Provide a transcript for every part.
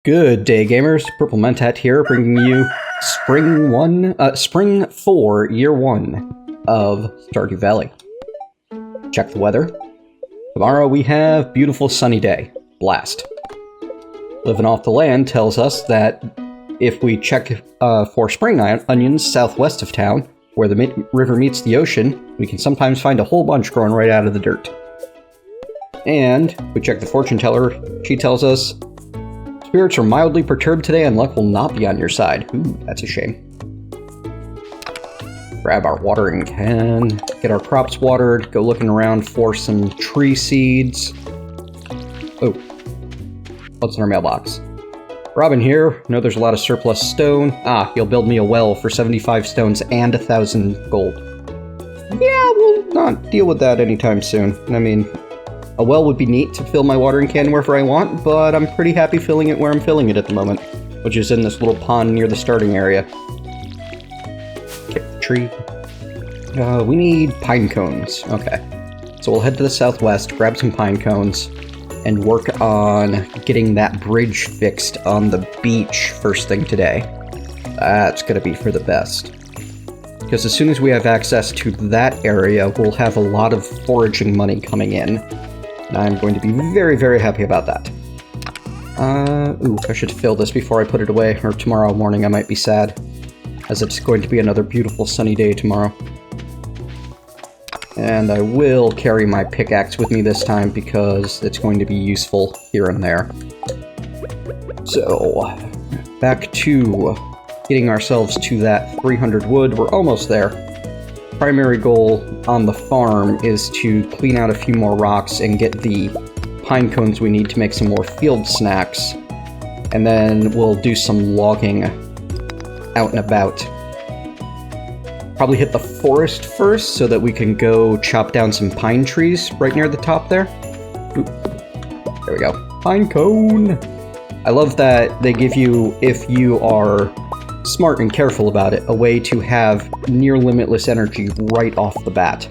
Good day, gamers. PurpleMentat here, bringing you Spring 4, Year 1 of Stardew Valley. Check the weather. Tomorrow we have beautiful sunny day. Blast. Living off the land tells us that if we check for spring onions southwest of town, where the river meets the ocean, we can sometimes find a whole bunch growing right out of the dirt. And we check the fortune teller. She tells us spirits are mildly perturbed today and luck will not be on your side. Ooh, that's a shame. Grab our watering can, get our crops watered, go looking around for some tree seeds. Oh, what's in our mailbox? Robin here. Know there's a lot of surplus stone. You'll build me a well for 75 stones and 1,000 gold. Yeah, we'll not deal with that anytime soon. I mean, a well would be neat to fill my watering can wherever I want, but I'm pretty happy filling it where I'm filling it at the moment, which is in this little pond near the starting area. Kick the tree. We need pine cones. Okay. So we'll head to the southwest, grab some pine cones, and work on getting that bridge fixed on the beach first thing today. That's gonna be for the best. Because as soon as we have access to that area, we'll have a lot of foraging money coming in. And I'm going to be very, very happy about that. I should fill this before I put it away, or tomorrow morning I might be sad, as it's going to be another beautiful sunny day tomorrow. And I will carry my pickaxe with me this time because it's going to be useful here and there. So, back to getting ourselves to that 300 wood. We're almost there. Primary goal on the farm is to clean out a few more rocks and get the pine cones we need to make some more field snacks. And then we'll do some logging out and about. Probably hit the forest first so that we can go chop down some pine trees right near the top there. Ooh. There we go. Pine cone! I love that they give you, if you are smart and careful about it, a way to have near limitless energy right off the bat.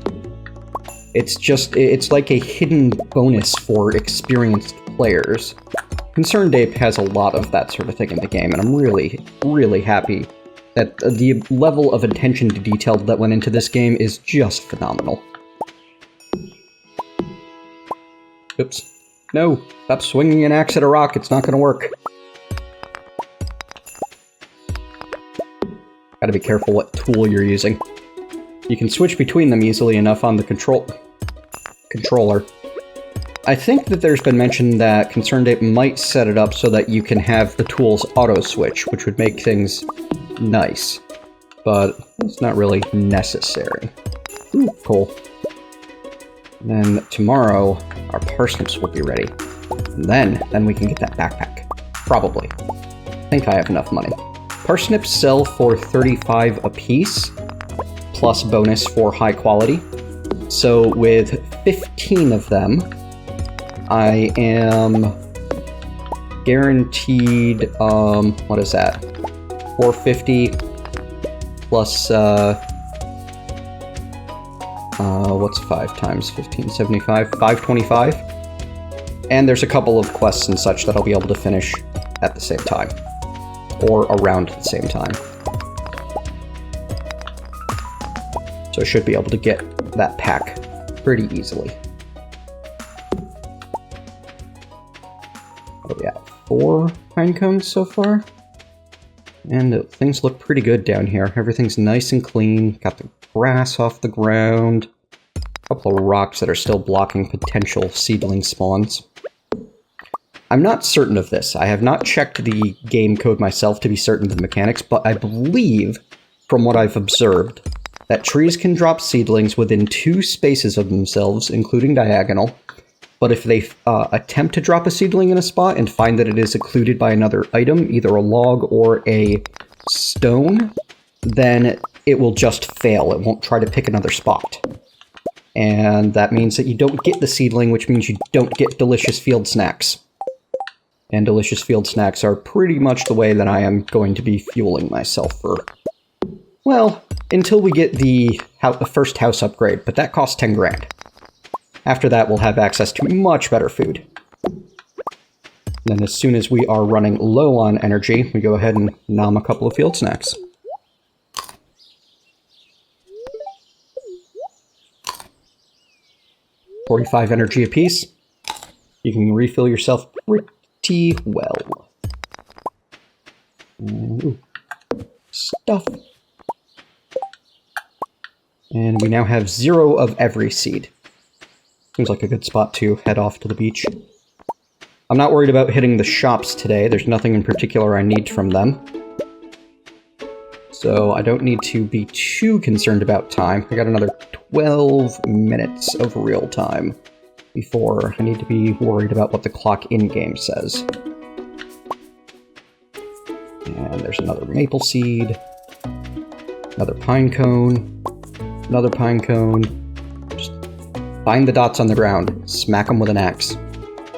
It's like a hidden bonus for experienced players. Concerned Ape has a lot of that sort of thing in the game, and I'm really, really happy that the level of attention to detail that went into this game is just phenomenal. Oops. No! Stop swinging an axe at a rock, it's not gonna work. Gotta be careful what tool you're using. You can switch between them easily enough on the controller. I think that there's been mention that Concerned Ape might set it up so that you can have the tools auto-switch, which would make things nice. But it's not really necessary. Ooh, cool. And then tomorrow, our parsnips will be ready. And then we can get that backpack. Probably. I think I have enough money. Parsnips sell for 35 apiece, plus bonus for high quality. So with 15 of them, I am guaranteed, what is that? 450 plus, what's 5 times 15? 75? 525? And there's a couple of quests and such that I'll be able to finish at the same time. Or around the same time. So I should be able to get that pack pretty easily. Oh yeah, 4 pine cones so far. And things look pretty good down here. Everything's nice and clean. Got the grass off the ground. A couple of rocks that are still blocking potential seedling spawns. I'm not certain of this. I have not checked the game code myself to be certain of the mechanics, but I believe, from what I've observed, that trees can drop seedlings within 2 spaces of themselves, including diagonal, but if they attempt to drop a seedling in a spot and find that it is occluded by another item, either a log or a stone, then it will just fail. It won't try to pick another spot. And that means that you don't get the seedling, which means you don't get delicious field snacks. And delicious field snacks are pretty much the way that I am going to be fueling myself for, well, until we get the first house upgrade, but that costs 10 grand. After that, we'll have access to much better food. Then as soon as we are running low on energy, we go ahead and nom a couple of field snacks. $45 energy apiece. You can refill yourself pretty well. Ooh. Stuff. And we now have 0 of every seed. Seems like a good spot to head off to the beach. I'm not worried about hitting the shops today. There's nothing in particular I need from them. So I don't need to be too concerned about time. I got another 12 minutes of real time before I need to be worried about what the clock in-game says. And there's another maple seed, another pine cone, another pine cone. Just find the dots on the ground, smack them with an axe.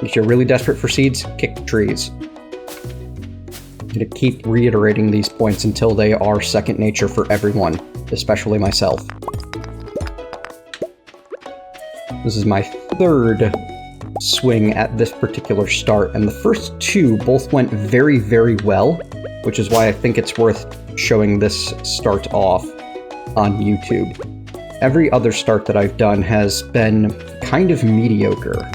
If you're really desperate for seeds, kick the trees. I'm going to keep reiterating these points until they are second nature for everyone, especially myself. This is my 3rd swing at this particular start, and the first 2 both went very, very well, which is why I think it's worth showing this start off on YouTube. Every other start that I've done has been kind of mediocre.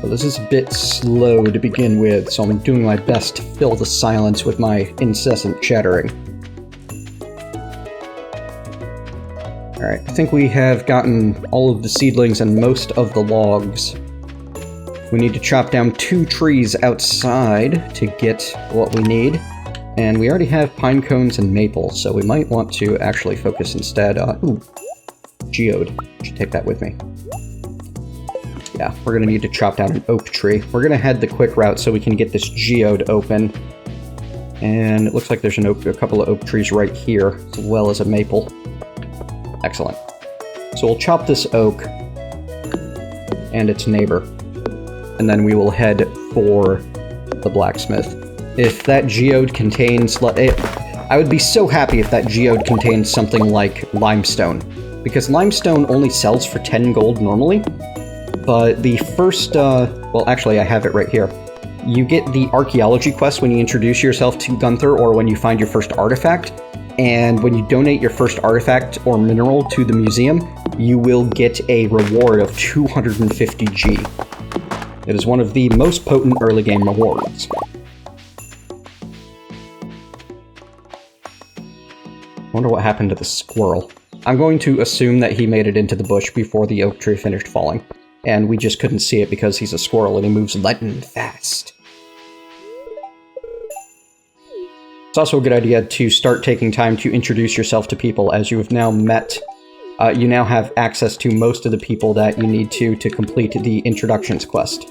This is a bit slow to begin with, so I'm doing my best to fill the silence with my incessant chattering. Alright, I think we have gotten all of the seedlings and most of the logs. We need to chop down 2 trees outside to get what we need. And we already have pine cones and maple, so we might want to actually focus instead on... Ooh, geode. Should take that with me. Yeah, we're going to need to chop down an oak tree. We're going to head the quick route so we can get this geode open. And it looks like there's a couple of oak trees right here, as well as a maple. Excellent. So we'll chop this oak and its neighbor. And then we will head for the blacksmith. If that geode contains... I would be so happy if that geode contained something like limestone. Because limestone only sells for 10 gold normally. But the first, well, actually, I have it right here. You get the archaeology quest when you introduce yourself to Gunther or when you find your first artifact. And when you donate your first artifact or mineral to the museum, you will get a reward of 250 G. It is one of the most potent early game rewards. I wonder what happened to the squirrel. I'm going to assume that he made it into the bush before the oak tree finished falling. And we just couldn't see it because he's a squirrel and he moves lightning fast. It's also a good idea to start taking time to introduce yourself to people as you have now met. You now have access to most of the people that you need to complete the introductions quest.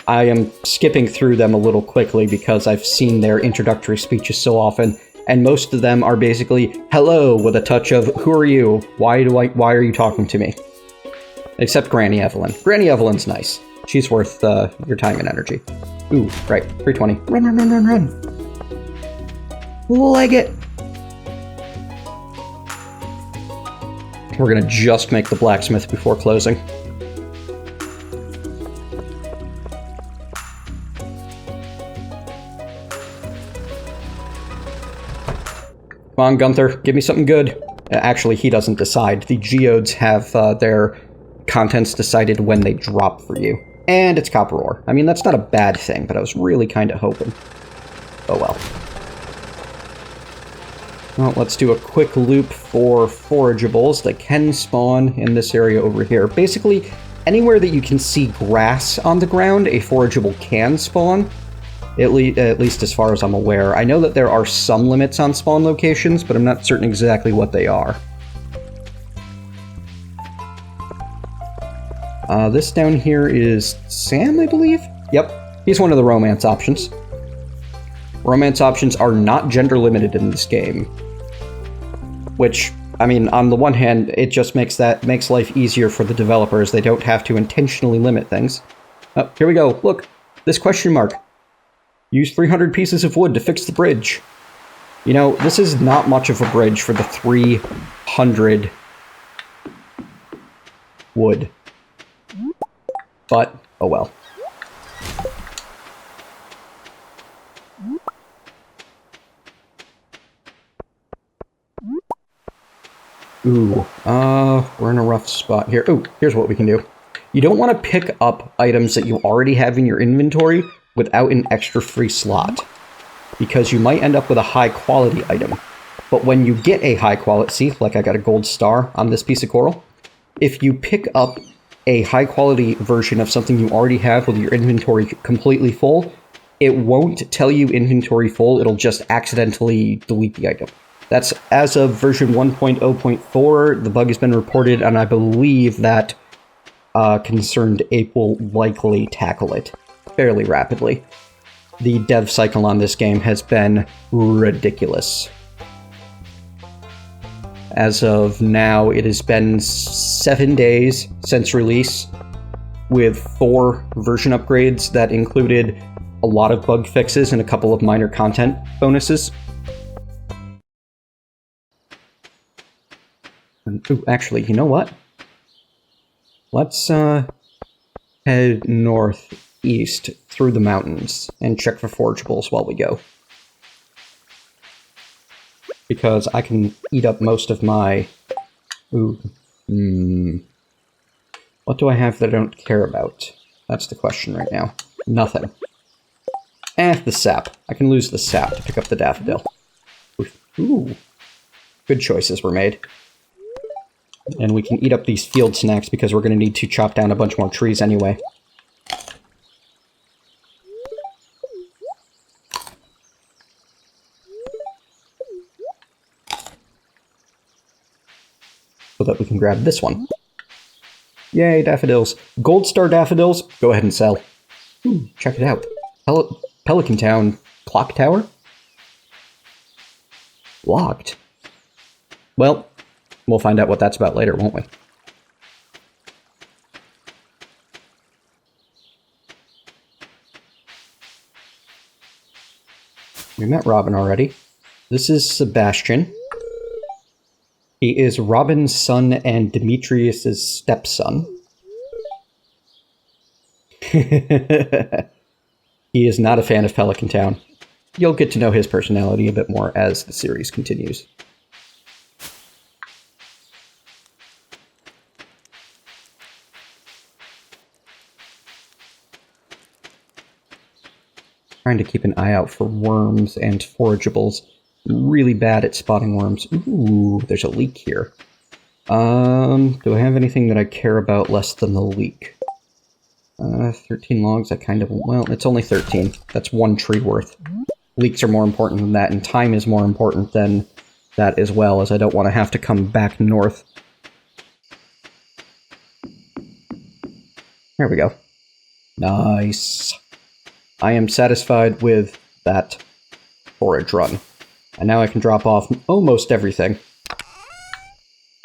I am skipping through them a little quickly because I've seen their introductory speeches so often, and most of them are basically, hello, with a touch of, who are you? Why are you talking to me? Except Granny Evelyn. Granny Evelyn's nice. She's worth your time and energy. Ooh, right. 320. Run, run, run, run, run. Leg it. We're gonna just make the blacksmith before closing. Come on, Gunther. Give me something good. Actually, he doesn't decide. The geodes have their contents decided when they drop for you. And it's copper ore. I mean, that's not a bad thing, but I was really kind of hoping. Oh well. Well, let's do a quick loop for forageables that can spawn in this area over here. Basically, anywhere that you can see grass on the ground, a forageable can spawn. At least as far as I'm aware. I know that there are some limits on spawn locations, but I'm not certain exactly what they are. This down here is Sam, I believe? Yep, he's one of the romance options. Romance options are not gender limited in this game. Which, I mean, on the one hand, it just makes life easier for the developers. They don't have to intentionally limit things. Oh, here we go. Look, this question mark. Use 300 pieces of wood to fix the bridge. You know, this is not much of a bridge for the 300 wood. But, oh well. Ooh, we're in a rough spot here. Ooh, here's what we can do. You don't want to pick up items that you already have in your inventory without an extra free slot, because you might end up with a high-quality item. But when you get a high-quality... See, like I got a gold star on this piece of coral? If you pick up a high-quality version of something you already have with your inventory completely full, it won't tell you inventory full, it'll just accidentally delete the item. That's as of version 1.0.4, the bug has been reported, and I believe that Concerned Ape will likely tackle it fairly rapidly. The dev cycle on this game has been ridiculous. As of now, it has been 7 days since release, with 4 version upgrades that included a lot of bug fixes and a couple of minor content bonuses. Ooh, actually, you know what? Let's head northeast through the mountains and check for forageables while we go. Because I can eat up most of my... Ooh. What do I have that I don't care about? That's the question right now. Nothing. The sap. I can lose the sap to pick up the daffodil. Ooh. Good choices were made. And we can eat up these field snacks because we're going to need to chop down a bunch more trees anyway. So that we can grab this one. Yay, daffodils. Gold star daffodils, go ahead and sell. Ooh, check it out. Pelican Town clock tower? Locked. Well, we'll find out what that's about later, won't we? We met Robin already. This is Sebastian. He is Robin's son and Demetrius's stepson. He is not a fan of Pelican Town. You'll get to know his personality a bit more as the series continues. Trying to keep an eye out for worms and forageables. I'm really bad at spotting worms. Ooh, there's a leak here. Do I have anything that I care about less than the leak? 13 logs, I kind of... Well, it's only 13. That's 1 tree worth. Leaks are more important than that, and time is more important than that as well, as I don't want to have to come back north. There we go. Nice. I am satisfied with that forage run. And now I can drop off almost everything.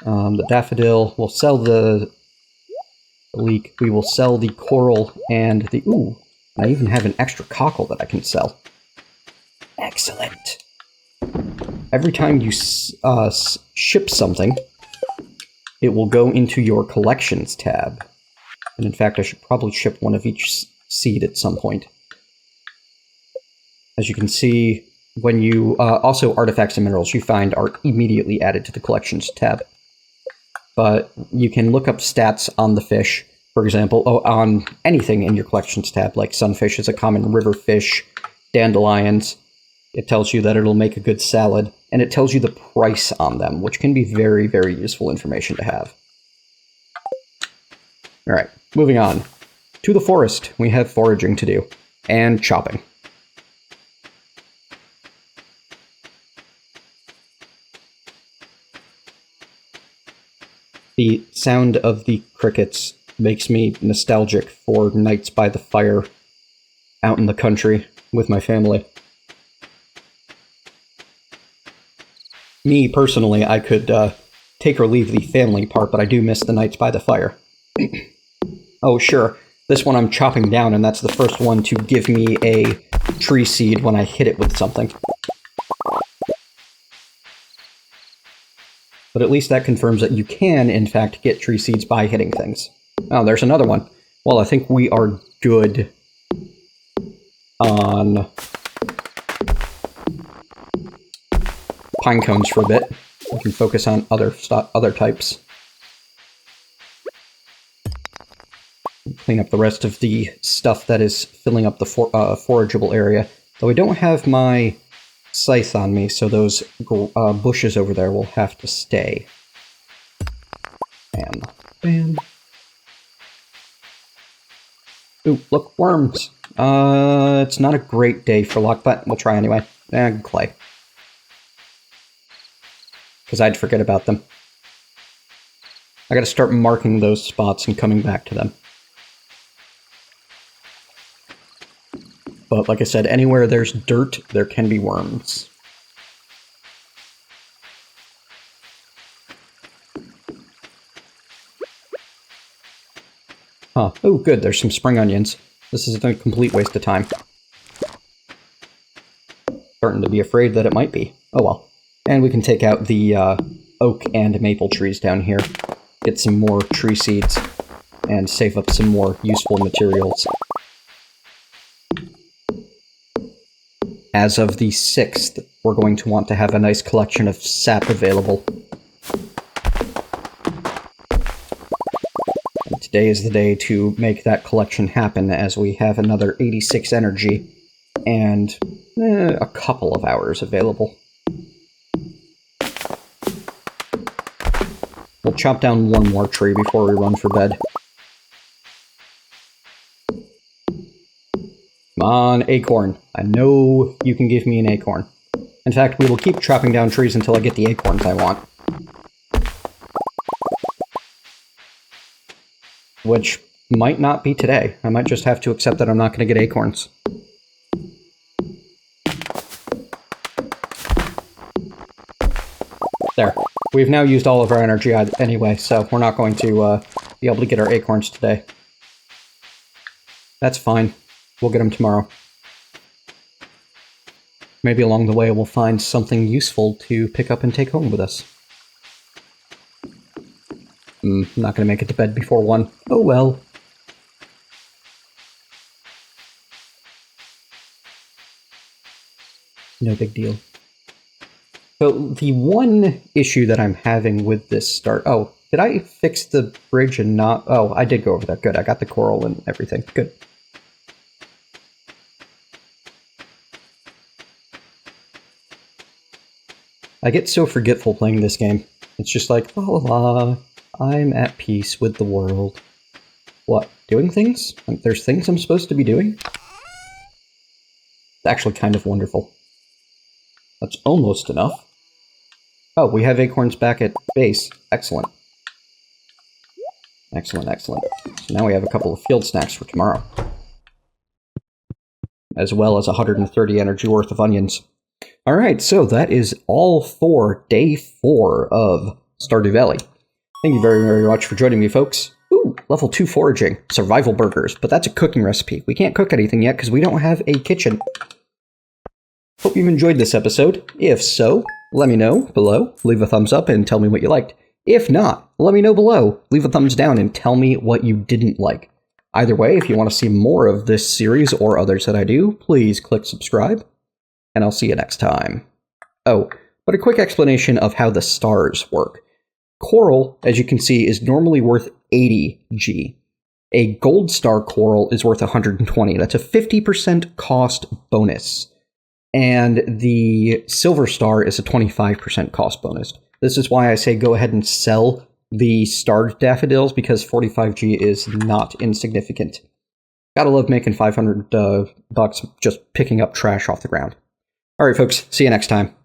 The daffodil, we'll sell the leek, we will sell the coral and the... Ooh, I even have an extra cockle that I can sell. Excellent! Every time you ship something, it will go into your collections tab. And in fact, I should probably ship one of each seed at some point. As you can see, when you... also, artifacts and minerals you find are immediately added to the collections tab. But you can look up stats on the fish, for example, on anything in your collections tab, like sunfish is a common river fish, dandelions. It tells you that it'll make a good salad, and it tells you the price on them, which can be very, very useful information to have. Alright, moving on. To the forest, we have foraging to do, and chopping. The sound of the crickets makes me nostalgic for nights by the fire out in the country with my family. Me, personally, I could take or leave the family part, but I do miss the nights by the fire. Oh, sure, this one I'm chopping down, and that's the first one to give me a tree seed when I hit it with something. But at least that confirms that you can, in fact, get tree seeds by hitting things. Oh, there's another one. Well, I think we are good on pine cones for a bit. We can focus on other types. Clean up the rest of the stuff that is filling up the forageable area. Though I don't have my scythe on me, so those bushes over there will have to stay. Bam. Bam. Ooh, look, worms. It's not a great day for luck, but we'll try anyway. Clay. Because I'd forget about them. I gotta start marking those spots and coming back to them. But like I said, anywhere there's dirt, there can be worms. Huh. Oh, good, there's some spring onions. This isn't a complete waste of time. Starting to be afraid that it might be. Oh well. And we can take out the oak and maple trees down here. Get some more tree seeds. And save up some more useful materials. As of the 6th, we're going to want to have a nice collection of sap available. And today is the day to make that collection happen, as we have another 86 energy and a couple of hours available. We'll chop down one more tree before we run for bed. Come on, acorn. I know you can give me an acorn. In fact, we will keep chopping down trees until I get the acorns I want. Which might not be today. I might just have to accept that I'm not going to get acorns. There. We've now used all of our energy anyway, so we're not going to be able to get our acorns today. That's fine. We'll get them tomorrow. Maybe along the way we'll find something useful to pick up and take home with us. I'm not going to make it to bed before 1. Oh well. No big deal. So the one issue that I'm having with this start... Oh, did I fix the bridge and not... Oh, I did go over that. Good, I got the coral and everything. Good. I get so forgetful playing this game. It's just like, la la la, I'm at peace with the world. What, doing things? There's things I'm supposed to be doing? It's actually kind of wonderful. That's almost enough. Oh, we have acorns back at base. Excellent. Excellent, excellent. So now we have a couple of field snacks for tomorrow. As well as 130 energy worth of onions. Alright, so that is all for day 4 of Stardew Valley. Thank you very, very much for joining me, folks. Ooh, level 2 foraging. Survival burgers, but that's a cooking recipe. We can't cook anything yet because we don't have a kitchen. Hope you've enjoyed this episode. If so, let me know below. Leave a thumbs up and tell me what you liked. If not, let me know below. Leave a thumbs down and tell me what you didn't like. Either way, if you want to see more of this series or others that I do, please click subscribe. And I'll see you next time. Oh, but a quick explanation of how the stars work. Coral, as you can see, is normally worth 80 G. A gold star coral is worth 120. That's a 50% cost bonus. And the silver star is a 25% cost bonus. This is why I say go ahead and sell the starred daffodils, because 45G is not insignificant. Gotta love making 500 bucks just picking up trash off the ground. Alright folks, see you next time.